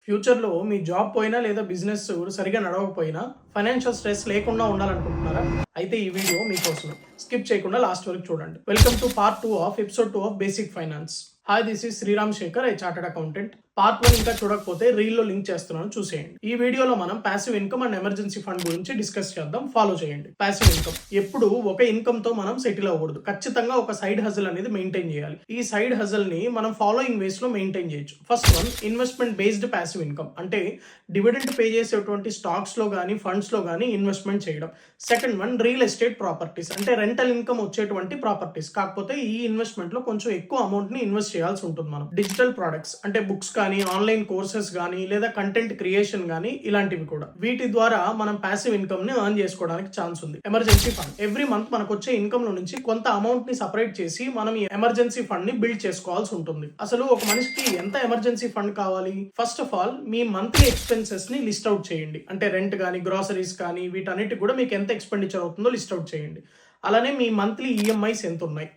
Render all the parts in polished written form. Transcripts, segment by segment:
ఫ్యూచర్‌లో మీ జాబ్ పోయినా లేదా బిజినెస్ సరిగ్గా నడవకపోయినా ఫైనాన్షియల్ స్ట్రెస్ లేకుండా ఉండాలనుకుంటున్నారా? అయితే ఈ వీడియో మీకోసమే. స్కిప్ చేయకుండా లాస్ట్ వరకు చూడండి. Welcome to part 2 of episode 2 of basic finance. Hi, this is Sriram Shekhar, a chartered accountant. Part 1 ఇంకా చూడకపోతే రీల్‌లో లింక్ చేస్తున్నాను, చూసేయండి. ఈ వీడియోలో మనం passive income and emergency fund గురించి డిస్కస్ చేద్దాం. ఫాలో చేయండి. పాసివ్ ఇన్కమ్ ఎప్పుడు ఒక ఇన్కమ్ తో మనం సెటిల్ అవ్వకూడదు. ఖచ్చితంగా ఒక సైడ్ హజిల్ అనేది మెయింటైన్ చేయాలి. ఈ సైడ్ హజిల్ ని మనం ఫాలోయింగ్ వేస్ లో మెయింటైన్ చేయొచ్చు. First one, investment based passive income. అంటే డివిడెండ్ పే చేసేటువంటి స్టాక్స్ లో కానీ ఫండ్స్ లో కానీ ఇన్వెస్ట్మెంట్ చేయడం. Second one, real estate properties. అంటే రెంటల్ ఇన్కమ్ వచ్చేటువంటి ప్రాపర్టీస్. కాకపోతే ఈ ఇన్వెస్ట్మెంట్ లో కొంచెం ఎక్కువ అమౌంట్ ని ఇన్వెస్ట్ చేయాల్సి ఉంటుంది మనం. డిజిటల్ ప్రొడక్ట్స్ అంటే బుక్స్ కానీ ఆన్లైన్ కోర్సెస్ కానీ లేదా కంటెంట్ క్రియేషన్ కానీ ఇలాంటివి కూడా. వీటి ద్వారా మనం పాసివ్ ఇన్కమ్ ని ఎర్న్ చేసుకోవడానికి ఛాన్స్ ఉంది. Emergency fund. ఎవ్రీ మంత్ మనకు వచ్చే ఇన్కమ్ లో నుంచి కొంత అమౌంట్ ని సపరేట్ చేసి మనం ఈ ఎమర్జెన్సీ ఫండ్ ని బిల్డ్ చేసుకోవాల్సి ఉంటుంది. అసలు ఒక మనిషికి ఎంత ఎమర్జెన్సీ ఫండ్ కావాలి? First of all me monthly expenses ని లిస్ట్ అవుట్ చేయండి. అంటే రెంట్ కానీ గ్రాసరీస్ కానీ వీటన్నిటి కూడా మీకు ఎంత ఎక్స్పెండిచర్ అవుతుందో లిస్ట్ అవుట్ చేయండి. అలానే మీ మంత్లీ ఈఎంఐస్ ఎంత ఉన్నాయి,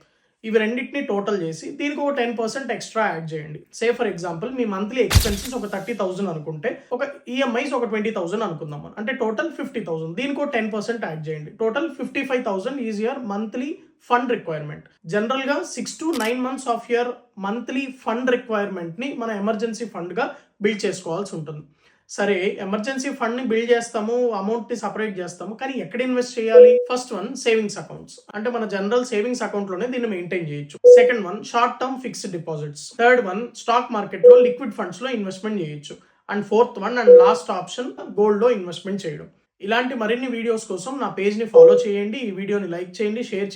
ఇవి రెండింటిని టోటల్ చేసి దీనికి ఒక 10% ఎక్స్ట్రా యాడ్ చేయండి. Say for example me monthly expenses ఒక 30,000 అనుకుంటే ఒక ఈఎంఐస్ ఒక 20,000 అనుకుందాం. అంటే టోటల్ 50,000. దీనికి ఒక 10% యాడ్ చేయండి. Total 55,000 is your monthly fund requirement. General గా 6 to 9 months of your monthly fund requirement ని మన ఎమర్జెన్సీ ఫండ్ గా బిల్డ్ చేసుకోవాల్సి ఉంటుంది. సరే, ఎమర్జెన్సీ ఫండ్ ని బిల్డ్ చేస్తాము, అమౌంట్ ని సపరేట్ చేస్తాము, కానీ ఎక్కడ ఇన్వెస్ట్ చేయాలి? First one, savings accounts. అంటే మన జనరల్ సేవింగ్స్ అకౌంట్ లోనే దీన్ని మెయింటైన్ చేయొచ్చు. Second one, short term fixed deposits. Third one, stock market లో లిక్విడ్ ఫండ్స్ లో ఇన్వెస్ట్మెంట్ చేయొచ్చు. And fourth one and last option, gold లో ఇన్వెస్ట్మెంట్ చేయడం. ఇలాంటి మరిన్ని వీడియోస్ కోసం నా పేజ్ ని ఫాలో చేయండి. ఈ వీడియోని లైక్ చేయండి, షేర్